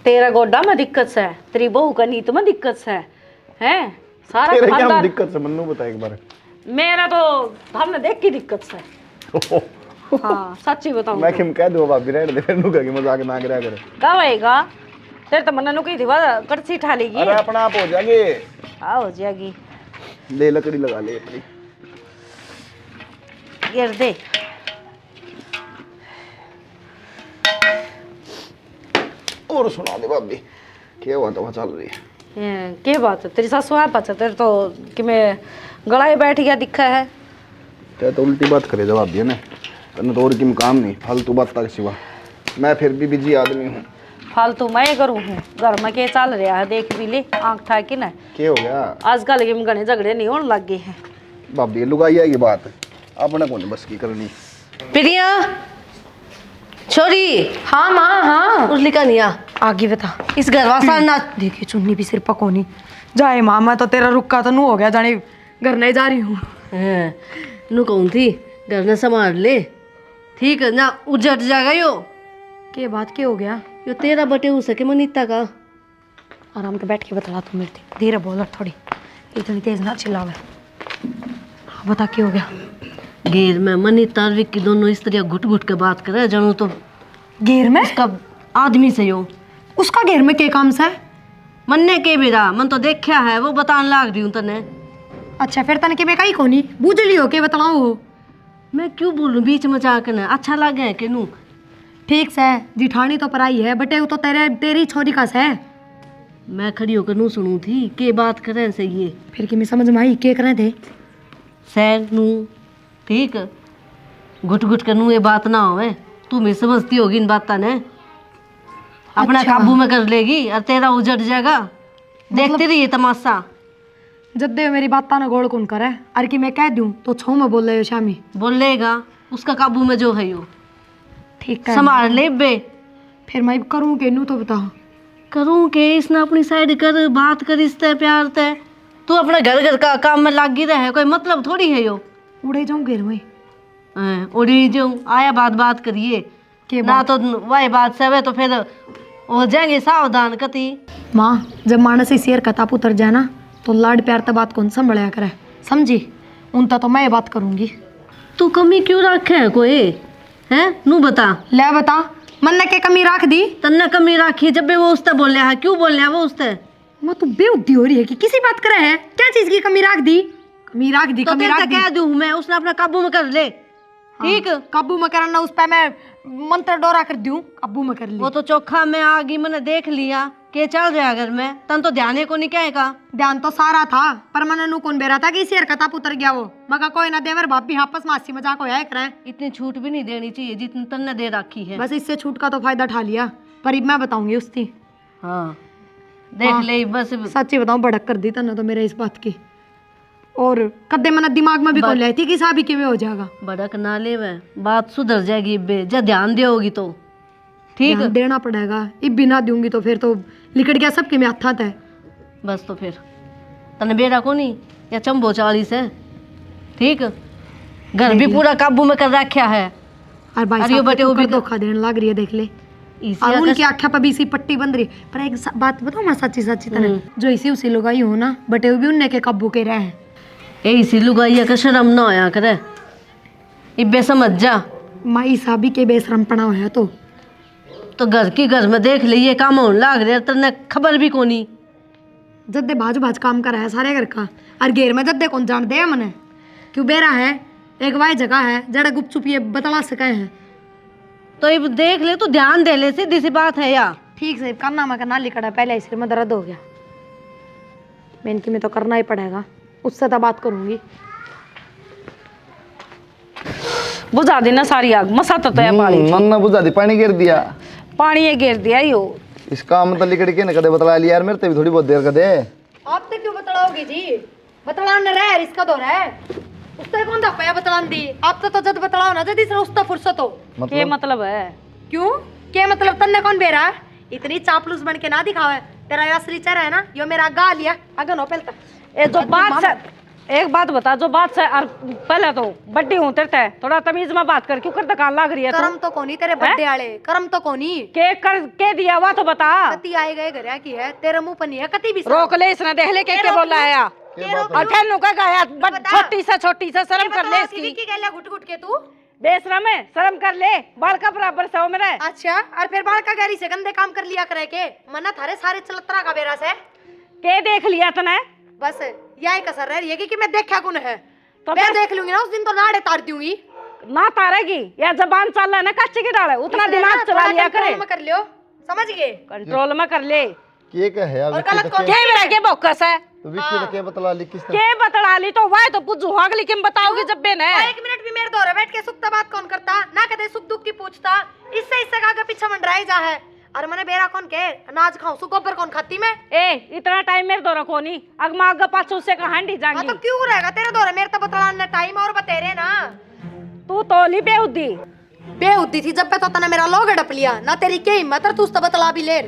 Speaker 2: तेरा गोड्डा में दिक्कत से है, तेरी बहू का नीत में दिक्कत से है सारा
Speaker 4: तेरे क्या
Speaker 2: खानदान।
Speaker 4: दिक्कत से मन्नू बता एक बार।
Speaker 2: मेरा तो हमने देख की दिक्कत से। हाँ सच्ची बताऊं
Speaker 4: मैं
Speaker 2: तो।
Speaker 4: किम कह दूँ भाभी रेड दे, फिर नू कह के मजाक ना करा करे।
Speaker 2: कब आएगा तेरे तो मन नुकी थी वह कड़छी ठा लेगी।
Speaker 4: अरे अपना आप हो जाएंगे।
Speaker 2: हाँ हो जाएगी,
Speaker 4: ले लकड़ी लगा ले अपनी।
Speaker 2: गिर दे।
Speaker 4: और सुना दे भाभी, क्या हुआ तो चल रही है।
Speaker 2: क्या बात है, तेरी सासू है पचा तेरे तो कि मैं गलाए बैठ गया दिखा है।
Speaker 4: ते तो उल्टी बात करे जवाब दिया ना, तन्ने तो और की काम नहीं, फालतू बात तक सिवा। मैं फिर भी बिजी आदमी हूँ।
Speaker 2: फालतू मैं करूँ हूँ, घर में क्या चल रहा है देख भी ले, आँख ठा के ना।
Speaker 4: क्या हो गया
Speaker 2: आजकल के घने झगड़े नहीं होने लग गए हैं।
Speaker 4: भाभी, लुगाई है ये बात, अपने को नहीं बस की करनी।
Speaker 6: प्रिया छोरी,
Speaker 1: हाँ माँ हाँ।
Speaker 6: उर्ली का नहीं आ
Speaker 1: आगे बता।
Speaker 6: इस घर वासा ना।
Speaker 1: देखी चुन्नी भी सिर पकोनी जाए माँ, मैं तो तेरा रुक्का तो नू हो गया जाने, घर नहीं जा रही हूँ।
Speaker 6: हैं, नू कहूँ थी घर ने संभाल ले, ठीक है ना, उजट जाएगा यो।
Speaker 1: के बात क्या हो गया?
Speaker 6: यो तेरा बटे हो सके मनीता का।
Speaker 1: आराम के बैठ के बतला तू मेरे से, धीरे बोल थोड़ी, इतनी तेज ना चिल्लावे। हाँ बता क्या हो गया?
Speaker 6: घेर में मनीता और विक्की दोनों स्त्रियां घुट घुट के बात करे, जानू तो
Speaker 1: घेर में?
Speaker 6: उसका आदमी से यो।
Speaker 1: उसका घेर में क्या काम सा है?
Speaker 6: मन्ने के बेरा मन तो देखा है, वो बताने लाग रही हूँ तने।
Speaker 1: अच्छा फिर तन के मैं कहीं कोनी बुझली हो के बतलाओ हो।
Speaker 6: मैं क्यों बोलूं बीच में जाकर ना, अच्छा लगे है कि नू।
Speaker 1: ठीक से जिठानी तो पराई है, बटे वो तो तेरी छोरी का से।
Speaker 6: मैं खड़ी होकर नू सुनू थी के बात करे से ये।
Speaker 1: फिर कि मैं समझ में आई के करे थे।
Speaker 6: सैर नू ठीक घुट घुट कर नू ये बात ना होवे, तू भी समझती होगी इन बात ने। अपना
Speaker 1: अच्छा।
Speaker 6: काबू में कर लेगी और तेरा उजड़ जाएगा। देखती रही तमाशा।
Speaker 1: जब दे मेरी बात ना गोड़ कौन करे, अरे कि मैं कह दूं तो छो में बोल रहे हो शामी।
Speaker 6: बोलेगा उसका काबू में जो है यो।
Speaker 1: ठीक है
Speaker 6: संभाल ले बे।
Speaker 1: फिर मैं करूँ के नू तो बताओ।
Speaker 6: करूँ के इसने अपनी साइड कर, बात कर इससे प्यार से। तू अपने घर घर का काम में लागी रहे, कोई मतलब थोड़ी है यो।
Speaker 1: उड़े जाऊँ घेर में
Speaker 6: उड़ी जो आया बात करिए
Speaker 1: के
Speaker 6: ना, तो वही बात से वे तो फिर हो जाएंगे सावधान कति।
Speaker 1: माँ जब मानस से शेर कताप उतर जाए ना, तो लाड प्यार तो बात कौन संभलिया करे, समझी? उनता तो मैं ये बात करूंगी।
Speaker 6: तू कमी क्यों रखे है कोई है नू बता।
Speaker 1: ले बता, मन ने के कमी रख दी?
Speaker 6: तन्ने कमी राखी जब भी वो उससे बोल रहा है, क्यों बोल रहा है वो उससे?
Speaker 1: मैं तो बेउद्दी हो रही है कि किसी बात करे है, क्या चीज की कमी रख दी? कमी रख दी,
Speaker 6: तो
Speaker 1: कमी
Speaker 6: तेरे
Speaker 1: रख
Speaker 6: से
Speaker 1: दी।
Speaker 6: कह दूं मैं, उसने अपना काबू में कर ले। ठीक
Speaker 1: काबू में करना, उस पे मैं मंत्र डोरा कर दूं, काबू में कर ली।
Speaker 6: वो तो चोखा में आ गई, मैंने देख लिया। के चल रहा है घर में? तन तो ध्यान को नहीं क्या का?
Speaker 1: ध्यान तो सारा था पर मैंने नू कौन बेरा था कि इसी हरकत आप उतर गया वो। मगर कोई ना देवर भाप भी आपस में हंसी मजाक होया करे।
Speaker 6: इतनी छूट भी नहीं देनी चाहिए जितनी तन्ने दे रखी है।
Speaker 1: बस इससे छूट का तो फायदा उठा लिया। पर अब मैं बताऊंगी उसकी।
Speaker 6: हाँ देख ले बस।
Speaker 1: सच्ची बताऊं भड़क कर दी तन्ने तो मेरे इस बात की। और कदे मैंने दिमाग में भी कौन लाई थी कि साहब किਵੇਂ हो जाएगा।
Speaker 6: भड़क ना ले वह बात सुधर जाएगी बे जब ध्यान दोगी तो ठीक
Speaker 1: ध्यान देना पड़ेगा। अब बिना दूंगी तो फिर तो लिकट गया सबके में हाथ है।
Speaker 6: बस तो फिर तने बेरा को नहीं या चंबो 40 है ठीक। घर भी पूरा काबू में कर रखा है।
Speaker 1: और भाई
Speaker 6: अरे
Speaker 1: साहब
Speaker 6: बटे वो भी
Speaker 1: धोखा देने लग रही है देख ले। और उनकी आँखें पर भी इसी पट्टी बंद रही है। पर एक बात बताओ मैं सच्ची सच्ची तने जो इसी उसी लुगाई हो ना बटे वो भी उनने के काबू के रहे हैं।
Speaker 6: इसी लुगाइया का शर्म ना होया करे। इबे समझ जा
Speaker 1: माई साहब के बेशरम पड़ा हुआ है
Speaker 6: तो घर की घर में देख ले ये काम होने लग रहा तेने खबर भी कोनी।
Speaker 1: जद्दे बाज बाज काम कर रहा है सारे घर का। और घेर में जद्दे कौन जान दे मने क्यों बेरा है एक वाई जगह है जड़ा गुपचुप ये बतला सके हैं।
Speaker 6: तो ये देख ले तू ध्यान दे ले सीधी सी बात है या
Speaker 1: ठीक से करना मैं करना लिखा पहले सिर में दर्द हो गया। मेनकी में तो करना ही पड़ेगा। उससे तो बात करूंगी।
Speaker 2: बुझा देना सारी आग मसा तो तय पाली
Speaker 4: मन ना बुझा दी पानी गिर दिया।
Speaker 2: पानी ये गिर दिया यो।
Speaker 4: इसका मतलब लिकड़ के न कदे बतला लिया यार मेरे ते भी थोड़ी बहुत देर कदे।
Speaker 1: आप तो क्यों बतलाओगे जी। बतलाने रहे इसका दौर है। उससे कौन दफा बतलान दी। आप तो जद बतलाओ ना जद इसने उसका फुर्सत हो।
Speaker 2: के मतलब है
Speaker 1: क्यों क्या मतलब तन्ने कौन बेरा इतनी चापलूस बन के ना दिखावे। तेरा ये असली चेहरा है ना यो मेरा गा लिया अगर नो पहले
Speaker 2: ए जो बात से एक बात बता जो बात से और पहले तो बड्डी हूं तेरे ते थोड़ा तमीज में बात कर क्यों कर दुकान लग रही है
Speaker 1: करम तो कोनी तेरे बड्डे वाले करम तो कोनी
Speaker 2: के दिया हुआ तो बता।
Speaker 1: कति आए गए घर की है तेरे मुंह पर नहीं है कति भी
Speaker 2: रोक ले इसने देख ले के बोला है अठन का गाया छोटी सा शर्म कर ले इसकी
Speaker 1: की कहला घुट घुट के तू
Speaker 2: बेशरम है शर्म कर ले बाल का बराबर से हो मेरे।
Speaker 1: अच्छा और फिर बाल का गैरी से गंदे काम कर लिया करे के मना थारे सारे चलतरा का बेरा से
Speaker 2: के देख लिया तने
Speaker 1: बस यही कसर रह रही है कि मैं देखा कौन है
Speaker 2: तो
Speaker 1: मैं देख लूंगी ना उस दिन तो नाड़े तार दूंगी।
Speaker 2: ना तारेगी या जबान चल रहा है ना कच्चे की डाले उतना दिमाग चला लिया करे
Speaker 1: कर लियो समझ गए
Speaker 2: कंट्रोल में कर ले
Speaker 4: के है यार
Speaker 2: के मेरा के बोकस है
Speaker 4: तो विक्की ने के बतला ली किस
Speaker 2: के बतला ली तो वह तो पूछू हाग लेकिन बताओगी जब बे ने
Speaker 1: एक मिनट भी मेरे दौरे बैठ के सुखता बात कौन करता ना कदे सुख दुख की पूछता इससे आगे पीछे मंडराई जा है। अरे मैंने बेरा कौन के अनाज खाऊं सु गोबर कौन खाती मैं
Speaker 2: ए इतना टाइम मेरे दौरा कोनी अगमा आगे पाछू से का हांडी जाएंगी।
Speaker 1: तो क्यों रहेगा तेरे दौरे मेरे तो बतलाने टाइम और बतेरे ना
Speaker 2: तू तो ली बेउद्दी
Speaker 1: बेहुद्दी थी जब पे तो तने मेरा लोग हड़प लिया ना तेरी क्या हिम्मत है तू तो बतला भी ले।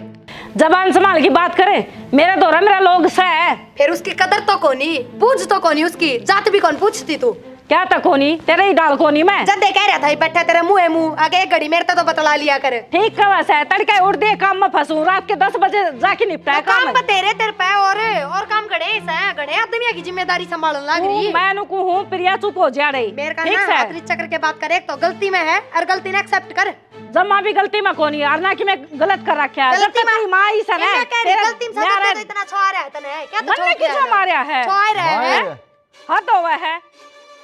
Speaker 2: जबान संभाल की बात करे मेरा दौरा मेरा लोग से है
Speaker 1: फिर उसकी कदर तो कोनी पूछ तो कोनी उसकी जात भी कौन पूछती तू
Speaker 2: क्या तक कोनी तेरे ही डाल कोनी मैं
Speaker 1: जद्दे कह रहा था बैठा तेरे मुंह आगे एक घड़ी मेरे तो बतला लिया करे।
Speaker 2: ठीक है वैसे तड़के उड़ दे काम में फंसू रात के 10 बजे जाके निपटा
Speaker 1: तो काम बतेरे तेरे पे और काम घड़े है घड़े आदमी की जिम्मेदारी संभालने लग रही
Speaker 2: मैं नुकू हूं प्रिया चुप हो जा रही
Speaker 1: मेरे का
Speaker 2: ठीक
Speaker 1: ना
Speaker 2: है
Speaker 1: अतरी चक्र के बात करे तो गलती में है और गलती ने एक्सेप्ट कर
Speaker 2: जब मां भी गलती में कोनी यार ना कि मैं गलत कर रखा है जब तक तेरी मां ही सन है
Speaker 1: गलती में तो इतना छुआ रहा है तने क्या तो
Speaker 2: मन ने किसने मारा है
Speaker 1: छुआ रहा है
Speaker 2: हद हुआ है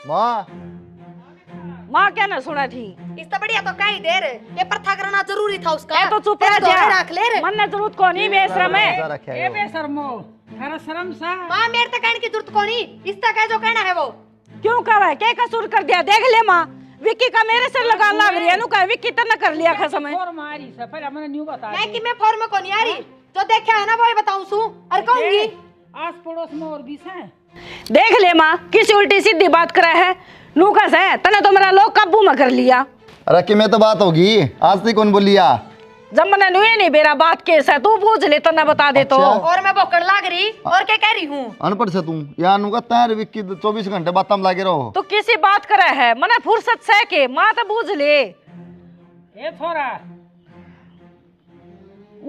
Speaker 4: मां
Speaker 2: मां क्या ना सुना थी
Speaker 1: इस तो बढ़िया तो कहीं देर ये प्रथा करना जरूरी था उसका
Speaker 2: ए तो चुप रह जा
Speaker 1: रख ले रे
Speaker 2: मन ने जरूरत कोनी बेशरम है
Speaker 3: ए बेशर्मो थारा शर्म सा
Speaker 1: मां मेरे तक कहने की जरूरत कोनी इसका कह जो कहना है वो
Speaker 2: क्यों कहा है क्या कसूर कर दिया देख ले मां विक्की का मेरे से लगा लग रही है नु कह विक्की तो न कर लिया खसम है
Speaker 3: और मारी से पहले मैंने न्यू बता
Speaker 1: मैं कि मैं फॉर्म कोनी आ रही जो देखा है ना वो ही बताऊं सु और कहूंगी
Speaker 3: आस पड़ोस में और भी है
Speaker 2: देख ले मां किसी उल्टी सीधी बात करे है नूकस है तने तो मेरा लोग काबू में कर लिया।
Speaker 4: अरे कि मैं तो बात होगी आज तक कौन बोलिया
Speaker 2: जब मैंने नुए नहीं मेरा बात केस है तू पूछ ले तने बता दे तो
Speaker 1: और मैं बोकड़ लाग रही और क्या कह रही हूँ
Speaker 4: अनपढ़ से तू यार नु कहता है विक्की 24 घंटे बात हम लागे रहो
Speaker 2: तो किसी बात करे है मने फुर्सत से के मां तो बूझ ले
Speaker 3: ए थोड़ा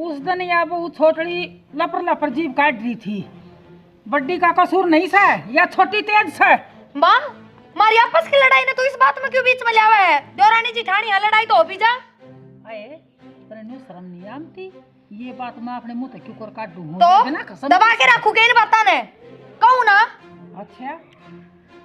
Speaker 3: उस दिन या वो छोटड़ी लपर लपर जीभ काट रही थी बड्डी का कसूर नहीं सा या छोटी तेज सा
Speaker 1: माँ मारी आपस की लड़ाई ने तो इस बात में क्यों बीच में लिया है देवरानी जिठानी यहाँ लड़ाई तो हो भी जा
Speaker 3: अरे तेरे शर्म नहीं आती ये बात मैं अपने मुंह तक क्यों कर काट दूं
Speaker 1: तो दबा के रखूंगे इन बातों ने कहूँ ना
Speaker 3: अच्छा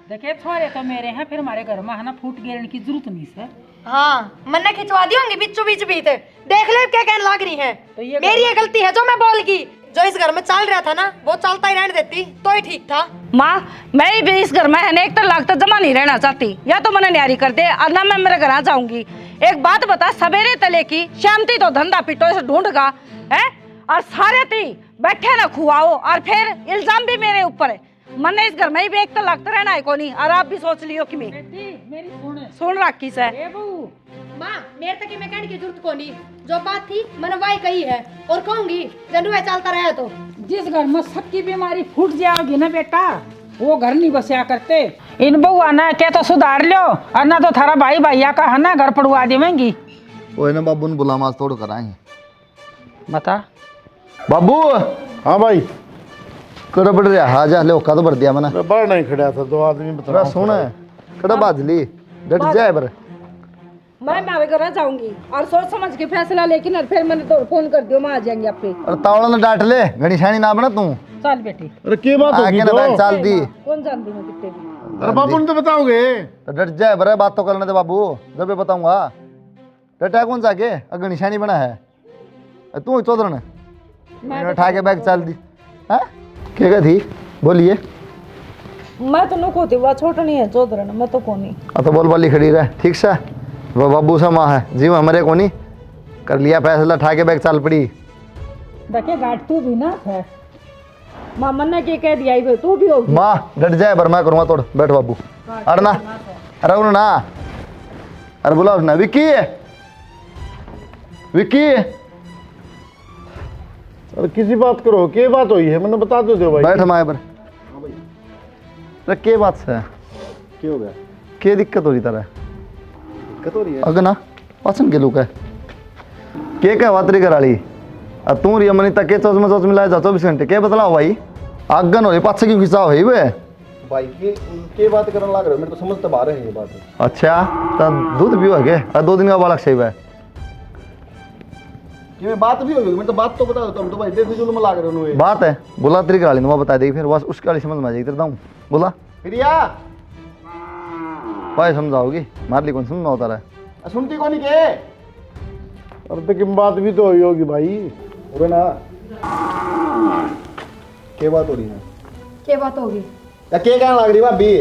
Speaker 3: देखे छोरे तो मेरे हैं फिर हमारे घर में है ना फूट गिरने की जरूरत नहीं सर
Speaker 1: हाँ मैंने खिंचवा दी होंगी बीचों बीच भी थे देख ले क्या कहने लग रही है।
Speaker 3: तो ये
Speaker 1: मेरी ये गलती है जो मैं बोल गई। जो इस घर में चल रहा था ना वो चलता ही रहने देती तो ही ठीक था।
Speaker 2: माँ मैं भी इस घर में है ना 1 लाख तक जमा नहीं रहना चाहती, या तो मैंने न्यारी कर दे और ना मैं मेरे घर आ जाऊंगी। एक बात बता, सवेरे तले की शांति तो धंधा पिटो से ढूंढगा है, और सारे ती बैठे ना खुआओ और फिर इल्जाम भी मेरे ऊपर है। मैंने इस घर में ही भी 1 लाख तो रहना है को नहीं, और आप भी सोच लियो कि मैं
Speaker 3: मेरी
Speaker 2: सुन रखी से
Speaker 1: माँ मेरे तक मैं कहने की जरूरत को नहीं, जो बात थी मैंने वही कही है और कहूंगी जरूर चलता रहे। तो
Speaker 3: जिस घर में सबकी बीमारी फूट जाओगी ना बेटा, वो घर नहीं बसिया करते। इन बउआ ना क्या तो सुधार लो, और ना तो थारा भाई भैया का है ना घर पड़वा देवेंगी।
Speaker 4: वो ना बाबू ने बुला मास तोड़ कराएंगे।
Speaker 3: बता
Speaker 4: बाबू
Speaker 5: हाँ भाई,
Speaker 4: कड़ा बढ़ रहा है, जा ले का तो भर दिया मैंने।
Speaker 5: मैं बाहर नहीं खड़ा था, 2 आदमी बता
Speaker 4: थोड़ा सुन कड़ा बाजली डट जाए पर
Speaker 2: मैं मावे घर जाऊंगी और सोच समझ के फैसला, लेकिन और फिर मैंने तो फोन कर दियो, मैं आ जाएंगे आप पे।
Speaker 4: और तावड़ा ने डांट ले, घनी शानी ना बना तू।
Speaker 3: चल बेटी।
Speaker 5: अरे क्या बात होगी
Speaker 4: आगे ना बैठ चाल दी।
Speaker 2: कौन जानती मैं कितने भी।
Speaker 5: अरे बाबू ने तो बताओगे।
Speaker 4: तो डट जाए बरे, बात तो करने दे बाबू, जब बताऊंगा। डटा कौन सा के अगर निशानी बना है तू चौधर ने उठा के बैग चाल दी। हाँ क्या थी बोलिए।
Speaker 2: मैं तो नुको थी, वह छोटा नहीं है चौधरी, मैं तो कौन नहीं।
Speaker 4: अब तो बोल वाली खड़ी रहे ठीक सा, वो बाबू सा माँ है जी हमारे को नहीं कर लिया फैसला, उठा के बैग चाल पड़ी।
Speaker 3: देखे गाट तू भी ना है।
Speaker 2: मामा ने क्या कह दिया भाई, तू भी होगी।
Speaker 4: माँ डट जाए पर मैं करूँगा तोड़, बैठ बाबू। अरे ना अरे उन्हें ना, अरे बुलाओ ना। विक्की विक्की
Speaker 5: अरे किसी बात करो, क्या बात हुई है मैंने बता दो भाई।
Speaker 4: बैठ हमारे पर। अरे क्या बात है,
Speaker 5: क्या हो गया?
Speaker 4: क्या दिक्कत हो रही तरह?
Speaker 5: दिक्कत हो रही है?
Speaker 4: अगर ना पसंद के लोग है के क्या वातरी कराली तू रिया मनी तक के चौच मिलाया जा 24 घंटे के बतलाओ भाई। आगन हो रही पास क्यों खिंचाओ है वे
Speaker 5: भाई के बात करने लग रहे हो, मेरे तो समझ तो बाहर है ये बात।
Speaker 4: अच्छा तो दूध पियो है के 2 दिन का बालक सही है
Speaker 5: कि बात भी होगी, मैं तो बात तो बता दो, तुम तो भाई बेफिजूल में लग रहे हो।
Speaker 4: बात है बोला तेरी करा ली मैं बता देगी, फिर बस उसकी वाली समझ में आ जाएगी। तेरा बोला
Speaker 5: प्रिया
Speaker 4: भाई समझाओगी मारली कौन सुनना होता रहा
Speaker 5: सुनती कौन के? अरे तो किम बात भी तो हुई होगी भाई, हो ना? क्या बात हो रही है?
Speaker 1: क्या बात होगी?
Speaker 5: क्या कहने लग रही भाभी?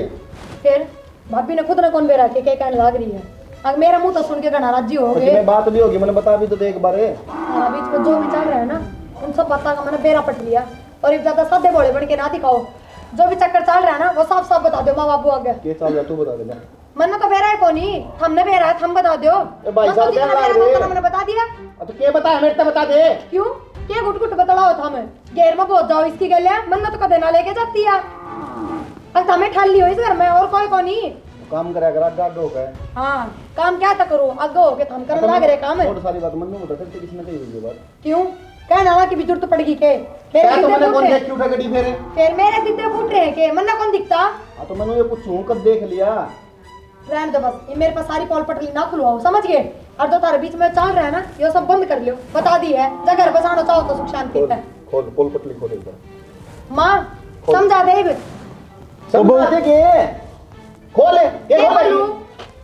Speaker 1: फिर भाभी ने खुद ने कौन बेरा के क्या कहने लग रही है। अब मेरा मुंह तो सुन के घना राजी हो गए।
Speaker 5: बात भी होगी, मैंने बता भी तो दे एक बार।
Speaker 1: बीच में जो भी चल रहा है ना उन सब बातों का मैंने बेरा पट लिया, और एक ज्यादा सादे बोले बन के ना दिखाओ। जो भी चक्कर चल रहा है ना वो साफ साफ बता दो माँ बाबू आगे।
Speaker 5: क्या चल रहा तू बता दे।
Speaker 1: मैंने तो बेरा है कोनी, हमने बेरा है, हम बता दो।
Speaker 5: भाई साहब क्या लग रहे हो?
Speaker 1: मैंने बता दिया।
Speaker 5: तो क्या बता मेरे तो बता दे।
Speaker 1: क्यों क्या गुट गुट बतलाओ था मैं घेर में पहुंच जाओ इसकी गलिया, मैंने तो कदे ना लेके जाती है। अब हमें ठाल ली हो इस घर में और कोई को नहीं
Speaker 5: काम करा कर आगे हो गए।
Speaker 1: हाँ काम क्या तक करो आगे हो के हम करने लग रहे काम है।
Speaker 5: और सारी बात मन में बता सकते किसने कही हुई बात?
Speaker 1: क्यों कहना ना कि भी जरूरत पड़ेगी के
Speaker 5: क्या तो मैंने कौन देख
Speaker 1: मेरे
Speaker 5: क्यों गड़ी फिर?
Speaker 1: फिर मेरे दिद्दे फूट रहे हैं के मन्ना कौन दिखता।
Speaker 5: हां तो मैंने ये पूछूं कब देख लिया?
Speaker 1: रहने दो बस, ये मेरे पास सारी पॉल पटली ना खुलवाओ समझ गए। और जो तारे बीच में चल रहा है ना ये सब बंद कर लियो, बता दी है जगह बसाना चाहो तो सुख शांति से।
Speaker 5: खोल पोल पटली खोल एक बार।
Speaker 1: माँ समझा दे
Speaker 5: समझा दे के खोल ये
Speaker 1: क्या
Speaker 5: खोल
Speaker 1: बोलूं?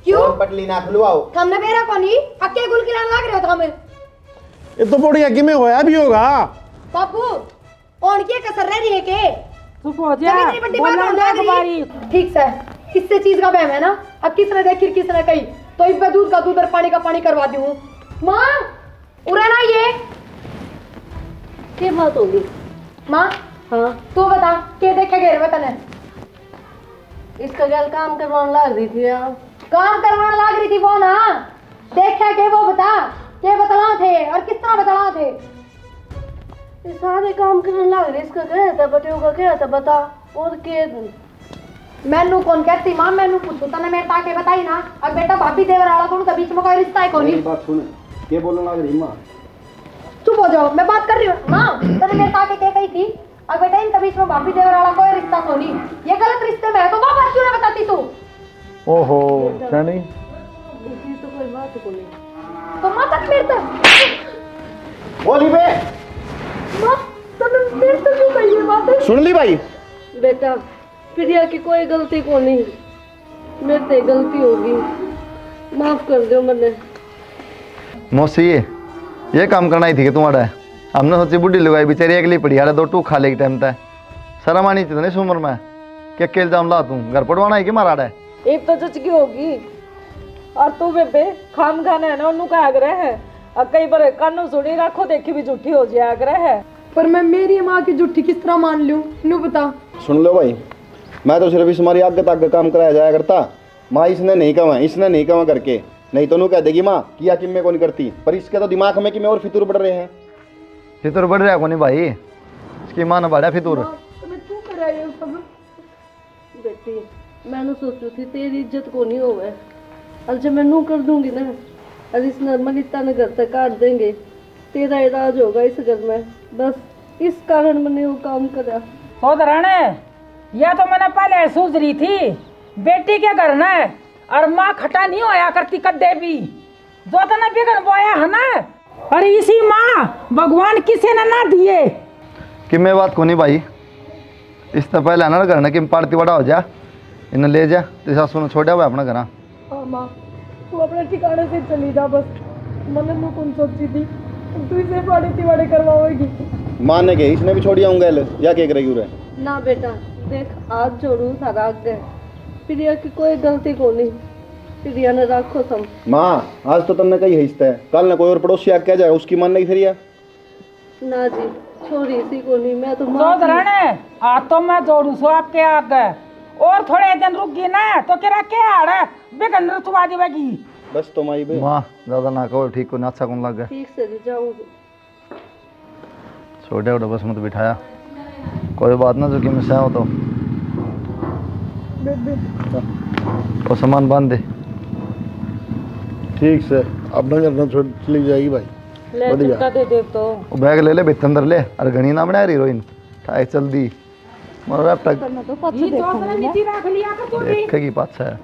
Speaker 1: क्यों
Speaker 5: पोल पटली ना खुलवाओ।
Speaker 1: हमने मेरा कोनी अक्के गुल खिलाने लग रहे हो हमें।
Speaker 5: ये तो बढ़िया कि में होया भी होगा
Speaker 1: बापू और क्या कसर रह रही है के
Speaker 3: चुप हो जा।
Speaker 1: जब इतनी बड़ी बात
Speaker 3: बोलना
Speaker 1: होने
Speaker 3: ना
Speaker 1: लग रही
Speaker 3: तुम्हारी।
Speaker 1: है। ठीक से किससे चीज का बहम है ना, अब किसने देखी किसने कही तो इस दूध का दूध और पानी का पानी करवा दी हूँ। माँ उरे ना ये
Speaker 6: क्या बात होगी?
Speaker 1: माँ
Speaker 6: हाँ
Speaker 1: तू बता क्या देखे घेर में तने?
Speaker 6: इसका गैल काम करवाने लग रही थी यार।
Speaker 1: काम करवाने लग रही थी वो ना, देखा के वो बता के बतला थे और किस तरह बतला थे।
Speaker 6: ये सारे काम करने लग रही, इसका क्या था बटेओ का क्या था बता। और के
Speaker 1: मैनू कौन कहती माँ, मैनू पूछू तने मेरे ताके बताई ना। अब बेटा भाभी देवर वाला कौन का बीच में कोई रिश्ता है कोनी।
Speaker 5: मेरी बात सुन के बोलने लग रही मां?
Speaker 1: चुप हो जाओ मैं बात कर रही हूँ। माँ तने मेरे ताके क्या कही थी? अब बेटा इनके बीच में भाभी देवर वाला कोई रिश्ता कोनी, ये गलत रिश्ते में है तो वापस क्यों ना बताती तू?
Speaker 5: ओहो क्या नहीं
Speaker 6: ये तो कोई बात को नहीं।
Speaker 1: तो माँ तक मेरे तक
Speaker 5: बोली बे
Speaker 1: माँ तने मेरे तक क्यों कही ये बात?
Speaker 5: सुन ली भाई?
Speaker 6: बेटा प्रिया की कोई गलती को नहीं, मेरे से गलती होगी, माफ कर दो मैंने।
Speaker 4: मौसी ये काम करना ही थी कि तुम्हारा हमने सोची बुढ़ी लुगाई बेचारी अगली पड़ी यार 2 टूक खा लेगी टाइम तक शर्म आनी चाहिए इस उम्र में क्या अकेले जाम ला तू घर पड़वाना है कि मारा है
Speaker 2: एक तो चचकी होगी और तू बेबे खाम खाना है ना उन्हों का आग्रह है और कई बार कानों सुनी रखो देखी भी झूठी हो जाए आग्रह है।
Speaker 1: पर मैं मेरी माँ की झूठी किस तरह मान लूँ नू बता।
Speaker 4: सुन लो भाई, मैं तो सिर्फ इस हमारी आगे तक काम कराया जाया करता। माँ इसने नहीं कमा करके नहीं तो नू कह देगी माँ किया कि मैं को नहीं करती, पर इसके तो दिमाग में कि मैं और फितूर बढ़ रहे हैं। फितूर बढ़ रहा है नहीं भाई, इसकी माँ ने बढ़ा फितूर।
Speaker 6: बेटी मैंने सोचू थी तेरी इज्जत को नहीं होवे, और जब मैं नू कर दूंगी ना और इस नर्मलिता ने घर तक काट देंगे, तेरा इलाज होगा इस घर में। बस इस कारण मैंने वो काम करा।
Speaker 3: सोदराने या तो मैंने पहले सोच रही थी बेटी के घर ना और माँ खटा नहीं होया करती कदे भी, जो तो ना बिगड़ बोया है ना, और इसी माँ भगवान किसी ने ना दिए
Speaker 4: कि मैं बात को नहीं भाई, इस तो पहले ना करना कि पार्टी बड़ा हो जा इन्हें ले जा तो सासू ने छोड़ा हुआ अपना घर।
Speaker 1: माँ तू अपने ठिकाने से चली जा बस, मैंने नू कौन सोची थी तू इसे पाड़ी तिवाड़े करवाओगी।
Speaker 4: माँ ने कही इसने भी छोड़ी आऊंगा या क्या करेगी उरे
Speaker 6: ना बेटा देख आज जोड़ू सारा गए, प्रिया की कोई गलती को नहीं, प्रिया ने रखो सम।
Speaker 4: माँ आज तो तुमने कही हिस्सा है, कल ने कोई और पड़ोसी आके कह जाएगा उसकी मानने की फिर या
Speaker 6: ना जी छोड़ी इसी को नहीं, मैं तो
Speaker 3: सोदराने आज तो मैं जोड़ू सो आपके आगे, और थोड़े दिन रुक गई ना तो क्या क्या हाड़ बिगड़ रुतवा देगी।
Speaker 4: बस तो माई बे माँ ज्यादा ना कहो, ठीक को ना अच्छा कौन लग गया।
Speaker 6: ठीक से जाऊंगी
Speaker 4: छोटे उठो बस मत बिठाया, कोई बात ना जो कि मैं सह तो वो सामान बांध दे।
Speaker 5: ठीक से अपना करना छोड़ चली जाएगी भाई।
Speaker 2: ले चिमटा दे दे तो
Speaker 4: वो बैग ले ले भित्त अंदर ले, अरे घनी ना बना हीरोइन ठाई चल दी मर रहा
Speaker 2: करना तो पछ
Speaker 3: ये तो अपने नीचे रख लिया कर तू भी।
Speaker 4: देखेगी पाछा है।